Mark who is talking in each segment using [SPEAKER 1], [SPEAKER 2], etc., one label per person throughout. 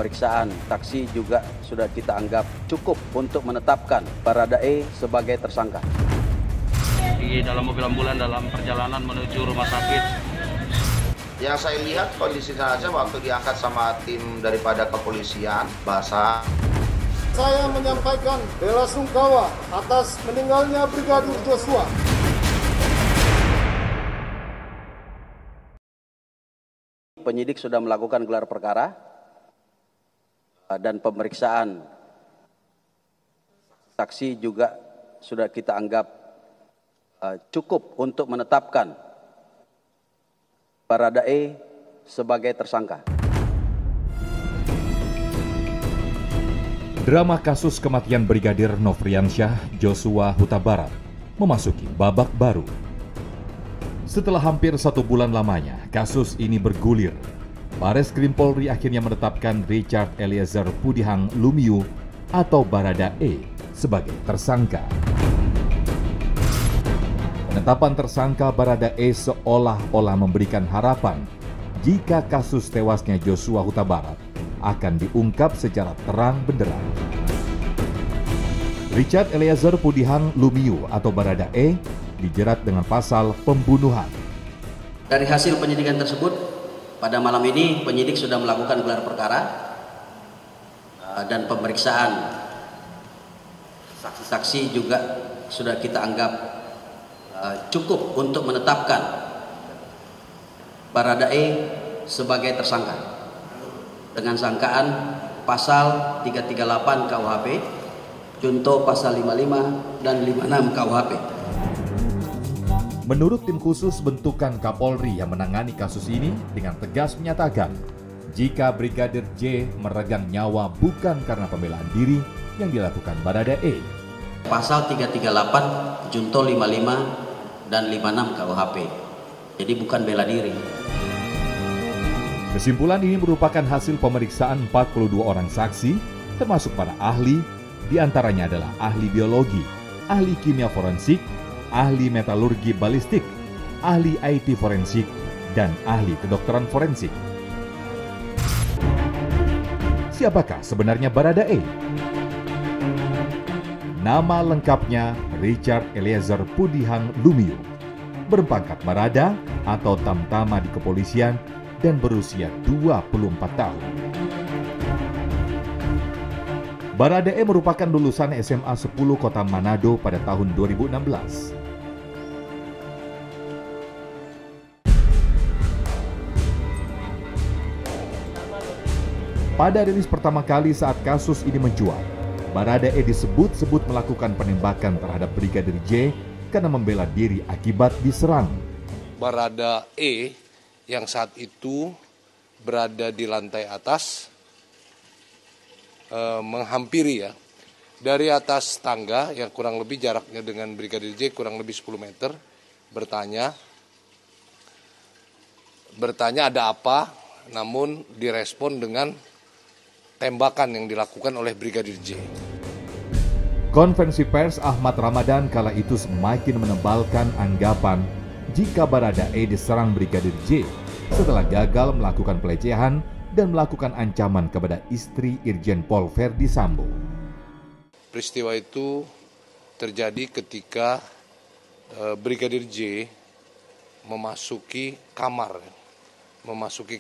[SPEAKER 1] pemeriksaan saksi juga sudah kita anggap cukup untuk menetapkan Baradae sebagai tersangka.
[SPEAKER 2] Di dalam mobil ambulan dalam perjalanan menuju rumah sakit.
[SPEAKER 3] Yang saya lihat kondisi saja waktu diangkat sama tim daripada kepolisian basah.
[SPEAKER 4] Saya menyampaikan bela sungkawa atas meninggalnya Brigadir Joshua.
[SPEAKER 1] Penyidik sudah melakukan gelar perkara dan pemeriksaan saksi juga sudah kita anggap cukup untuk menetapkan Baradae sebagai tersangka.
[SPEAKER 5] Drama kasus kematian Brigadir Nofriansyah Joshua Huta Barat memasuki babak baru. Setelah hampir 1 bulan lamanya, kasus ini bergulir. Bareskrim Polri akhirnya menetapkan Richard Eliezer Pudihang Lumiu atau Baradae sebagai tersangka. Penetapan tersangka Baradae seolah-olah memberikan harapan jika kasus tewasnya Joshua Huta Barat akan diungkap secara terang benderang. Richard Eliezer Pudihang Lumiu atau Baradae dijerat dengan pasal pembunuhan.
[SPEAKER 1] Dari hasil penyidikan tersebut, pada malam ini penyidik sudah melakukan gelar perkara dan pemeriksaan saksi-saksi juga sudah kita anggap cukup untuk menetapkan Baradae sebagai tersangka dengan sangkaan pasal 338 KUHP, junto pasal 55 dan 56 KUHP.
[SPEAKER 5] Menurut tim khusus bentukan Kapolri yang menangani kasus ini dengan tegas menyatakan jika Brigadir J meregang nyawa bukan karena pembelaan diri yang dilakukan Baradae.
[SPEAKER 1] Pasal 338, junto 55 dan 56 KUHP. Jadi bukan bela diri.
[SPEAKER 5] Kesimpulan ini merupakan hasil pemeriksaan 42 orang saksi, termasuk para ahli, diantaranya adalah ahli biologi, ahli kimia forensik, ahli metalurgi balistik, ahli IT forensik, dan ahli kedokteran forensik. Siapakah sebenarnya Baradae? Nama lengkapnya Richard Eliezer Pudihang Lumiu, berpangkat Barada atau Tamtama di kepolisian dan berusia 24 tahun. Baradae merupakan lulusan SMA 10 Kota Manado pada tahun 2016. Pada rilis pertama kali saat kasus ini mencuat, Baradae disebut-sebut melakukan penembakan terhadap Brigadir J karena membela diri akibat diserang.
[SPEAKER 6] Baradae yang saat itu berada di lantai atas menghampiri dari atas tangga yang kurang lebih jaraknya dengan Brigadir J kurang lebih 10 meter, bertanya ada apa, namun direspon dengan tembakan yang dilakukan oleh Brigadir J.
[SPEAKER 5] Konferensi pers Ahmad Ramadan kala itu semakin menebalkan anggapan jika Baradae diserang Brigadir J setelah gagal melakukan pelecehan dan melakukan ancaman kepada istri Irjen Pol Verdi Sambo.
[SPEAKER 6] Peristiwa itu terjadi ketika Brigadir J memasuki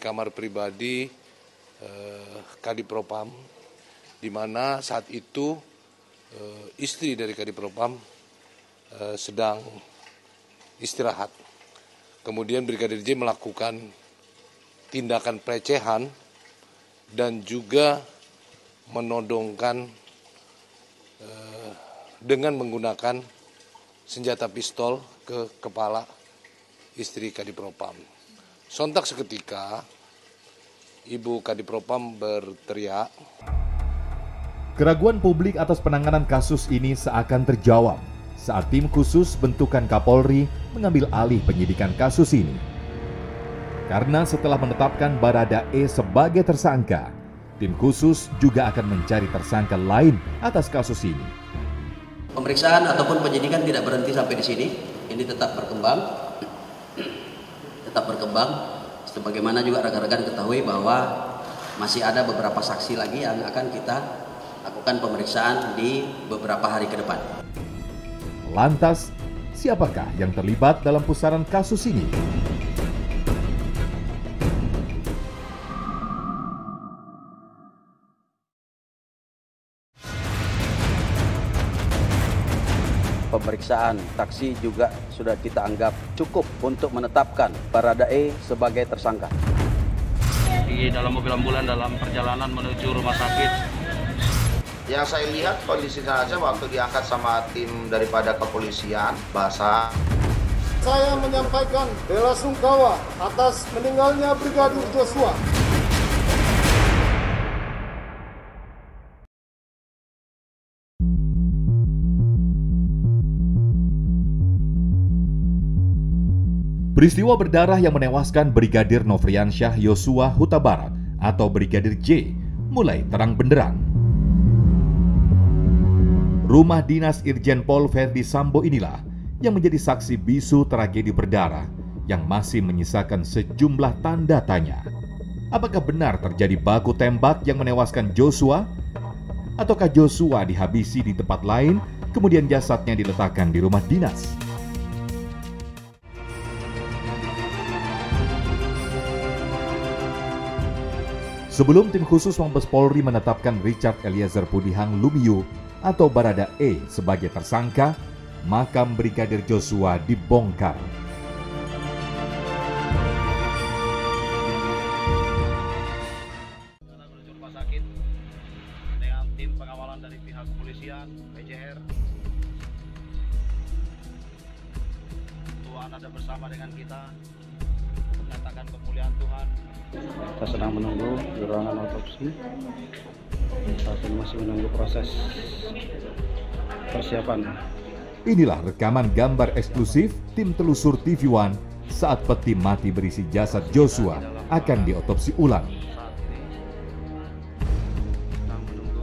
[SPEAKER 6] kamar pribadi Kadipropam, di mana saat itu istri dari Kadipropam sedang istirahat. Kemudian Brigadir J melakukan tindakan pelecehan dan juga menodongkan dengan menggunakan senjata pistol ke kepala istri Kadipropam. Sontak seketika Ibu Kadipropam berteriak.
[SPEAKER 5] Keraguan publik atas penanganan kasus ini seakan terjawab saat tim khusus bentukan Kapolri mengambil alih penyidikan kasus ini. Karena setelah menetapkan Baradae sebagai tersangka, tim khusus juga akan mencari tersangka lain atas kasus ini.
[SPEAKER 1] Pemeriksaan ataupun penyidikan tidak berhenti sampai di sini. Ini tetap berkembang. Sebagaimana juga rekan-rekan ketahui bahwa masih ada beberapa saksi lagi yang akan kita lakukan pemeriksaan di beberapa hari ke depan.
[SPEAKER 5] Lantas, siapakah yang terlibat dalam pusaran kasus ini?
[SPEAKER 1] Pemeriksaan saksi juga sudah kita anggap cukup untuk menetapkan Baradae sebagai tersangka.
[SPEAKER 2] Di dalam mobil ambulan dalam perjalanan menuju rumah sakit.
[SPEAKER 3] Yang saya lihat kondisi jenazah waktu diangkat sama tim daripada kepolisian basah.
[SPEAKER 4] Saya menyampaikan bela sungkawa atas meninggalnya Brigadir Joshua.
[SPEAKER 5] Peristiwa berdarah yang menewaskan Brigadir Nofriansyah Yosua Huta Barat atau Brigadir J mulai terang benderang. Rumah dinas Irjen Pol Verdi Sambo inilah yang menjadi saksi bisu tragedi berdarah yang masih menyisakan sejumlah tanda tanya. Apakah benar terjadi baku tembak yang menewaskan Joshua? Ataukah Joshua dihabisi di tempat lain, kemudian jasadnya diletakkan di rumah dinas? Sebelum tim khusus Mabes Polri menetapkan Richard Eliezer Pudihang Lumiu atau Baradae sebagai tersangka, makam Brigadir Joshua dibongkar.
[SPEAKER 2] Menuju rumah sakit dengan tim pengawalan dari pihak kepolisian, PJR. Tuhan ada bersama dengan kita, menyatakan kemuliaan Tuhan.
[SPEAKER 7] Kita sedang menunggu di ruangan otopsi. Saat ini masih menunggu proses persiapan.
[SPEAKER 5] Inilah rekaman gambar eksklusif tim telusur TV One saat peti mati berisi jasad Joshua akan diotopsi ulang.
[SPEAKER 2] Saat ini sedang menunggu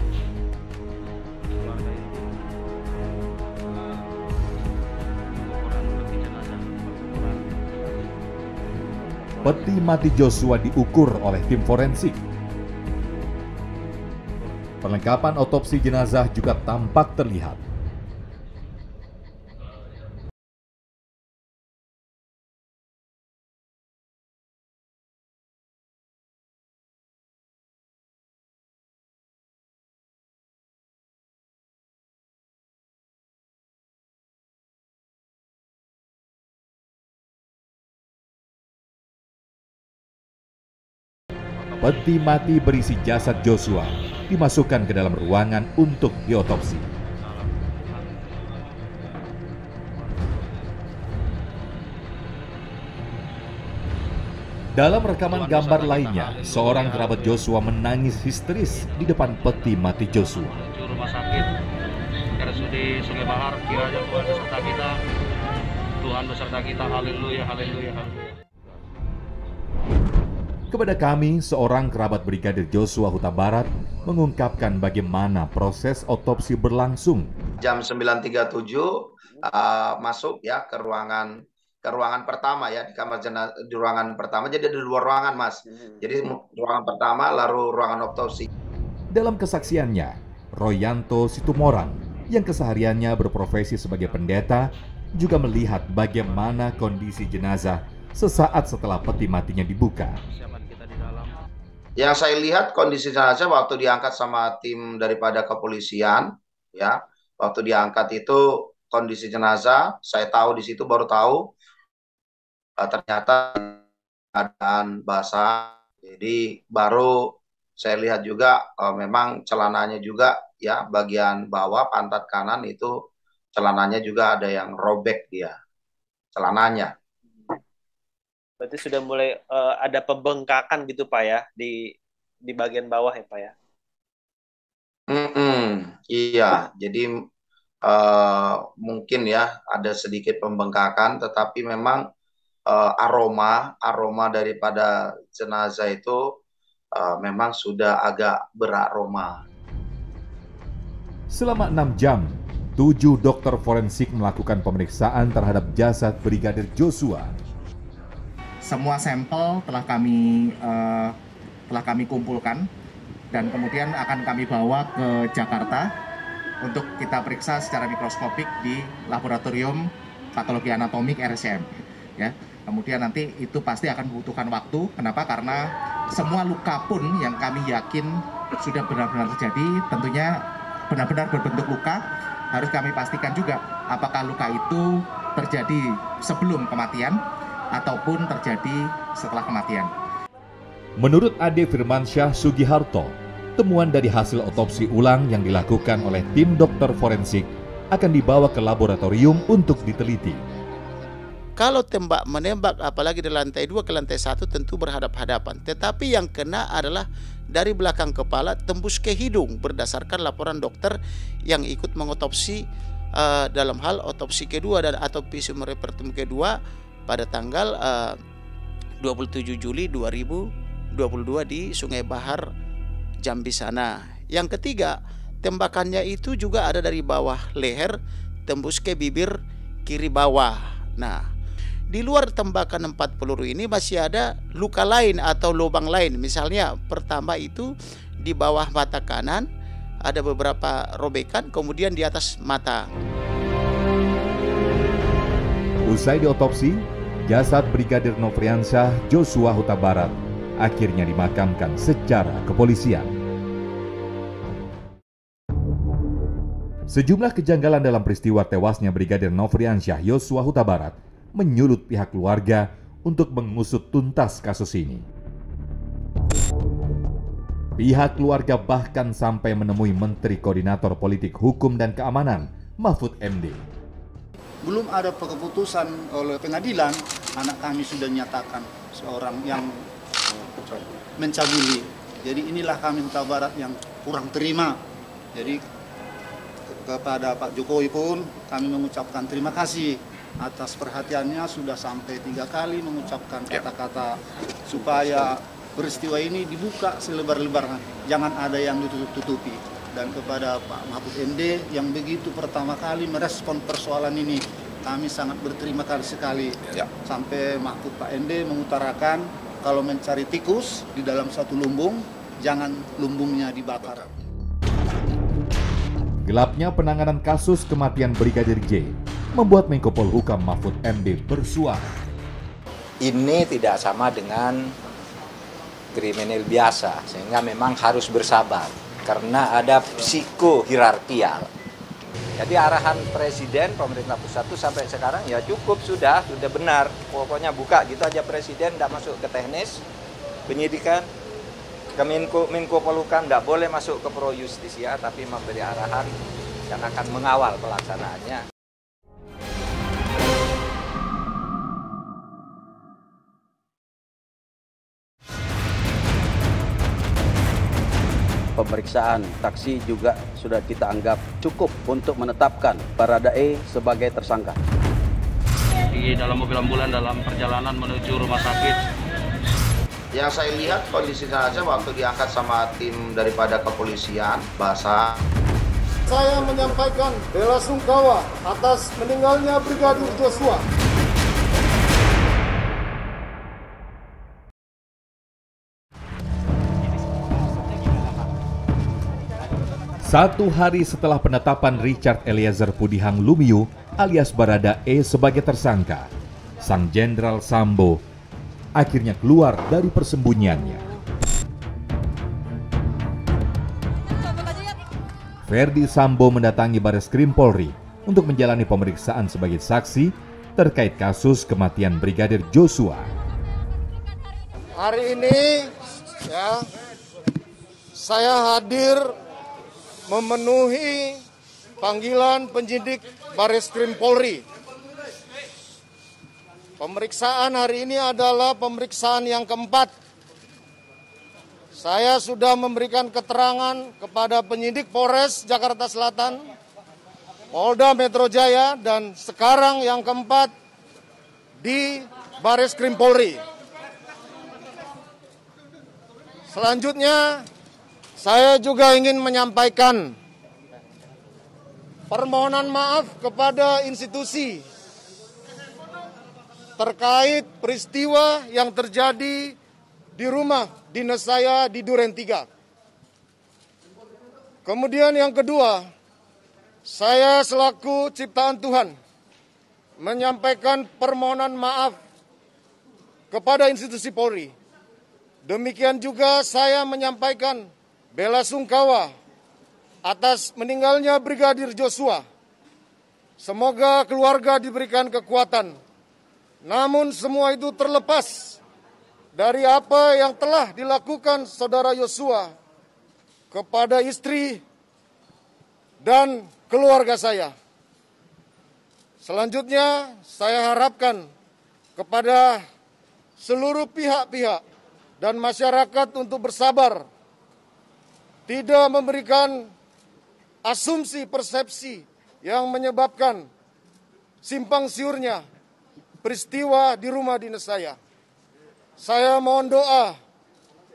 [SPEAKER 2] keluarga ini. Pengukuran peti jenazah.
[SPEAKER 5] Peti mati Joshua diukur oleh tim forensik. Perlengkapan otopsi jenazah juga tampak terlihat. Peti mati berisi jasad Joshua dimasukkan ke dalam ruangan untuk diotopsi. Dalam rekaman gambar lainnya, seorang kerabat Joshua menangis histeris di depan peti mati Joshua.
[SPEAKER 2] Menuju rumah sakit RSUD Sungai Bahar, kiranya Tuhan beserta kita. Tuhan beserta kita, haleluya, haleluya, haleluya.
[SPEAKER 5] Kepada kami, seorang kerabat Brigadir Joshua Huta Barat mengungkapkan bagaimana proses otopsi berlangsung.
[SPEAKER 3] Jam 9.37 masuk ya ke ruangan pertama ya, di kamar jenazah, di ruangan pertama. Jadi ada dua ruangan, Mas. Jadi ruangan pertama lalu ruangan otopsi.
[SPEAKER 5] Dalam kesaksiannya, Royanto Situmorang yang kesehariannya berprofesi sebagai pendeta juga melihat bagaimana kondisi jenazah sesaat setelah peti matinya dibuka.
[SPEAKER 3] Yang saya lihat kondisi jenazah waktu diangkat sama tim daripada kepolisian, ya, waktu diangkat itu kondisi jenazah, saya tahu di situ baru tahu ternyata keadaan basah. Jadi baru saya lihat juga memang celananya juga ya bagian bawah pantat kanan itu celananya juga ada yang robek dia celananya.
[SPEAKER 8] Berarti sudah mulai ada pembengkakan gitu Pak ya di bagian bawah ya Pak ya?
[SPEAKER 3] Iya, jadi mungkin ya ada sedikit pembengkakan, tetapi memang aroma daripada jenazah itu memang sudah agak beraroma.
[SPEAKER 5] Selama 6 jam, 7 dokter forensik melakukan pemeriksaan terhadap jasad Brigadir Joshua.
[SPEAKER 9] Semua sampel telah kami telah kami kumpulkan dan kemudian akan kami bawa ke Jakarta untuk kita periksa secara mikroskopik di laboratorium patologi anatomik RSCM. Ya, kemudian nanti itu pasti akan membutuhkan waktu. Kenapa? Karena semua luka pun yang kami yakin sudah benar-benar terjadi, tentunya benar-benar berbentuk luka, harus kami pastikan juga apakah luka itu terjadi sebelum kematian ataupun terjadi setelah kematian.
[SPEAKER 5] Menurut Ade Firmansyah Sugiharto, temuan dari hasil otopsi ulang yang dilakukan oleh tim dokter forensik akan dibawa ke laboratorium untuk diteliti.
[SPEAKER 10] Kalau tembak-menembak apalagi dari lantai 2 ke lantai 1 tentu berhadap-hadapan. Tetapi yang kena adalah dari belakang kepala tembus ke hidung berdasarkan laporan dokter yang ikut mengotopsi dalam hal otopsi kedua dan atau visum repertum kedua pada tanggal 27 Juli 2022 di Sungai Bahar, Jambi sana. Yang ketiga, tembakannya itu juga ada dari bawah leher tembus ke bibir kiri bawah. Nah, di luar tembakan 4 peluru ini masih ada luka lain atau lubang lain. Misalnya pertama itu di bawah mata kanan ada beberapa robekan, kemudian di atas mata.
[SPEAKER 5] Usai diotopsi, jasad Brigadir Nofriansyah Joshua Huta Barat akhirnya dimakamkan secara kepolisian. Sejumlah kejanggalan dalam peristiwa tewasnya Brigadir Nofriansyah Joshua Huta Barat menyulut pihak keluarga untuk mengusut tuntas kasus ini. Pihak keluarga bahkan sampai menemui Menteri Koordinator Politik Hukum dan Keamanan, Mahfud MD.
[SPEAKER 4] Belum ada keputusan oleh pengadilan, anak kami sudah menyatakan seorang yang mencabuli. Jadi inilah kami Huta Barat yang kurang terima. Jadi kepada Pak Jokowi pun kami mengucapkan terima kasih atas perhatiannya, sudah sampai 3 kali mengucapkan kata-kata supaya peristiwa ini dibuka selebar-lebarnya, jangan ada yang ditutup-tutupi. Dan kepada Pak Mahfud MD yang begitu pertama kali merespon persoalan ini, kami sangat berterima kasih sekali. Sampai Mahfud Pak MD mengutarakan kalau mencari tikus di dalam satu lumbung, jangan lumbungnya dibakar.
[SPEAKER 5] Gelapnya penanganan kasus kematian Brigadir J membuat Menko Polhukam Mahfud MD bersuara.
[SPEAKER 11] Ini tidak sama dengan kriminal biasa, sehingga memang harus bersabar karena ada psikohierarkial. Jadi arahan Presiden, pemerintah pusat itu sampai sekarang ya cukup sudah benar. Pokoknya buka gitu aja, Presiden tidak masuk ke teknis penyidikan. Menko Polhukam tidak boleh masuk ke pro justisia, tapi memberi arahan dan akan mengawal pelaksanaannya.
[SPEAKER 12] Pemeriksaan saksi juga sudah kita anggap cukup untuk menetapkan Baradae sebagai tersangka.
[SPEAKER 2] Di dalam mobil ambulan dalam perjalanan menuju rumah sakit.
[SPEAKER 3] Yang saya lihat kondisi jenazah waktu diangkat sama tim daripada kepolisian, basah.
[SPEAKER 4] Saya menyampaikan bela sungkawa atas meninggalnya Brigadir Joshua.
[SPEAKER 5] Satu hari setelah penetapan Richard Eliezer Pudihang Lumiu alias Baradae sebagai tersangka, Sang Jenderal Sambo akhirnya keluar dari persembunyiannya. Verdi Sambo mendatangi Bareskrim Polri untuk menjalani pemeriksaan sebagai saksi terkait kasus kematian Brigadir Joshua.
[SPEAKER 4] Hari ini saya hadir memenuhi panggilan penyidik Bareskrim Polri. Pemeriksaan hari ini adalah pemeriksaan yang keempat. Saya sudah memberikan keterangan kepada penyidik Polres Jakarta Selatan, Polda Metro Jaya, dan sekarang yang keempat di Bareskrim Polri. Selanjutnya, saya juga ingin menyampaikan permohonan maaf kepada institusi terkait peristiwa yang terjadi
[SPEAKER 13] di rumah dinas saya di Duren 3. Kemudian yang kedua, saya selaku ciptaan Tuhan menyampaikan permohonan maaf kepada institusi Polri. Demikian juga saya menyampaikan bela sungkawa atas meninggalnya Brigadir Joshua. Semoga keluarga diberikan kekuatan. Namun semua itu terlepas dari apa yang telah dilakukan saudara Joshua kepada istri dan keluarga saya. Selanjutnya saya harapkan kepada seluruh pihak-pihak dan masyarakat untuk bersabar, tidak memberikan asumsi persepsi yang menyebabkan simpang siurnya peristiwa di rumah dinas saya. Saya mohon doa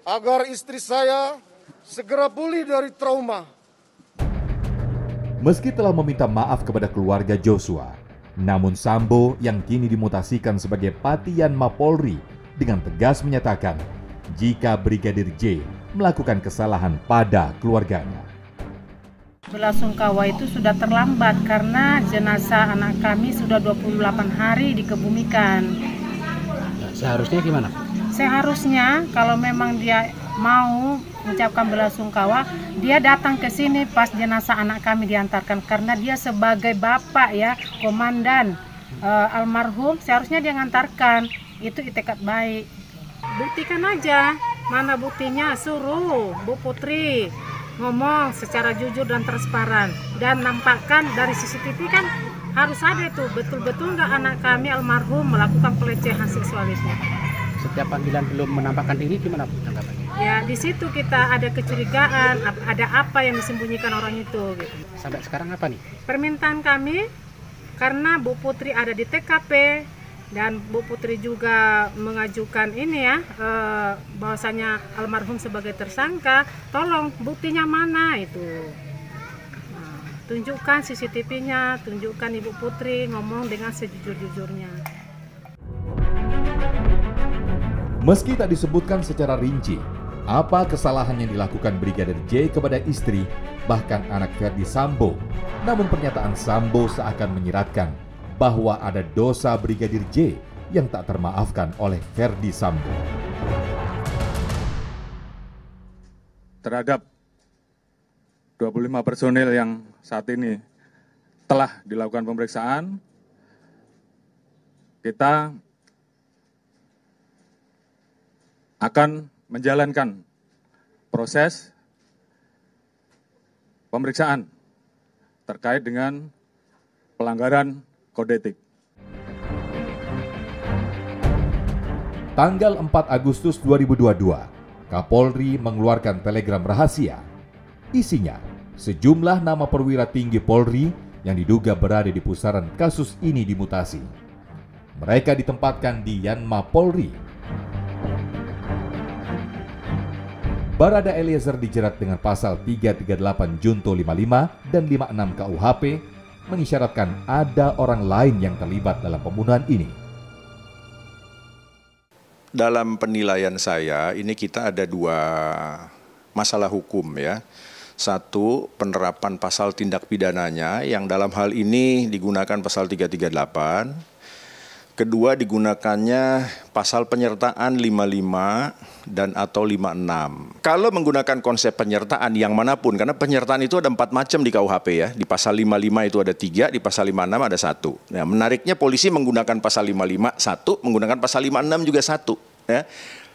[SPEAKER 13] agar istri saya segera pulih dari trauma.
[SPEAKER 5] Meski telah meminta maaf kepada keluarga Joshua, namun Sambo yang kini dimutasikan sebagai Patian Mapolri dengan tegas menyatakan jika Brigadir J melakukan kesalahan pada keluarganya.
[SPEAKER 14] Belasungkawa itu sudah terlambat karena jenazah anak kami sudah 28 hari dikebumikan.
[SPEAKER 7] Seharusnya gimana?
[SPEAKER 14] Seharusnya kalau memang dia mau mengucapkan belasungkawa, dia datang ke sini pas jenazah anak kami diantarkan, karena dia sebagai bapak ya, komandan almarhum, seharusnya dia ngantarkan. Itu itikat baik. Buktikan aja, mana buktinya, suruh Bu Putri ngomong secara jujur dan transparan, dan nampakkan dari CCTV kan harus ada itu, betul-betul nggak anak kami almarhum melakukan pelecehan seksual itu.
[SPEAKER 7] Setiap panggilan belum menampakkan diri, gimana tanggapannya?
[SPEAKER 14] Ya di situ kita ada kecurigaan, ada apa yang disembunyikan orang itu gitu.
[SPEAKER 7] Sampai sekarang apa nih?
[SPEAKER 14] Permintaan kami, karena Bu Putri ada di TKP dan Bu Putri juga mengajukan ini ya, bahwasanya almarhum sebagai tersangka, tolong buktinya mana itu. Nah, tunjukkan CCTV-nya, tunjukkan Ibu Putri ngomong dengan sejujur-jujurnya.
[SPEAKER 5] Meski tak disebutkan secara rinci apa kesalahan yang dilakukan Brigadir J kepada istri, bahkan anak Ferdi Sambo, namun pernyataan Sambo seakan menyiratkan bahwa ada dosa Brigadir J yang tak termaafkan oleh Ferdi Sambo.
[SPEAKER 15] Terhadap 25 personil yang saat ini telah dilakukan pemeriksaan, kita akan menjalankan proses pemeriksaan terkait dengan pelanggaran kode etik.
[SPEAKER 5] Tanggal 4 Agustus 2022, Kapolri mengeluarkan telegram rahasia. Isinya, sejumlah nama perwira tinggi Polri yang diduga berada di pusaran kasus ini dimutasi. Mereka ditempatkan di Yanma Polri. Barada Eliezer dijerat dengan pasal 338 Junto 55 dan 56 KUHP, mengisyaratkan ada orang lain yang terlibat dalam pembunuhan ini.
[SPEAKER 16] Dalam penilaian saya, ini kita ada dua masalah hukum ya. Satu, penerapan pasal tindak pidananya yang dalam hal ini digunakan pasal 338. Kedua, digunakannya pasal penyertaan 55 dan atau 56. Kalau menggunakan konsep penyertaan yang manapun, karena penyertaan itu ada 4 macam di KUHP ya. Di pasal 55 itu ada 3, di pasal 56 ada 1. Nah, menariknya polisi menggunakan pasal 55 1, menggunakan pasal 56 juga 1. Ya.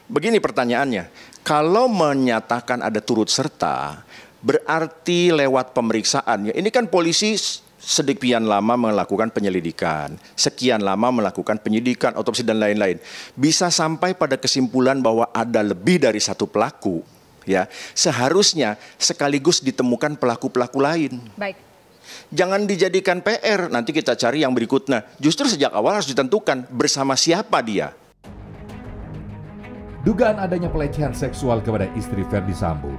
[SPEAKER 16] Begini pertanyaannya, kalau menyatakan ada turut serta, berarti lewat pemeriksaan. Ini kan polisi sekian lama melakukan penyelidikan, sekian lama melakukan penyidikan, otopsi dan lain-lain. Bisa sampai pada kesimpulan bahwa ada lebih dari satu pelaku, ya. Seharusnya sekaligus ditemukan pelaku-pelaku lain.
[SPEAKER 17] Baik.
[SPEAKER 16] Jangan dijadikan PR, nanti kita cari yang berikutnya. Justru sejak awal harus ditentukan bersama siapa dia.
[SPEAKER 5] Dugaan adanya pelecehan seksual kepada istri Ferdi Sambo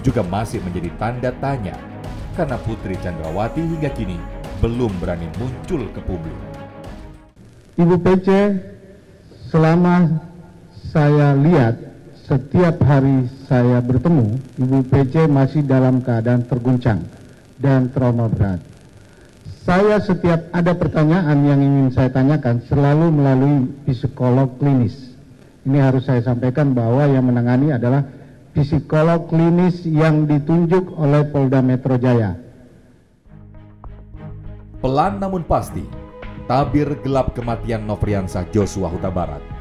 [SPEAKER 5] juga masih menjadi tanda tanya, karena Putri Chandrawati hingga kini belum berani muncul ke publik.
[SPEAKER 18] Ibu PC, selama saya lihat
[SPEAKER 17] setiap hari saya bertemu, Ibu PC masih dalam keadaan terguncang dan trauma berat. Saya setiap ada pertanyaan yang ingin saya tanyakan selalu melalui psikolog klinis. Ini harus saya sampaikan bahwa yang menangani adalah psikolog klinis yang ditunjuk oleh Polda Metro Jaya.
[SPEAKER 5] Pelan namun pasti, tabir gelap kematian Nofriansah Joshua Huta Barat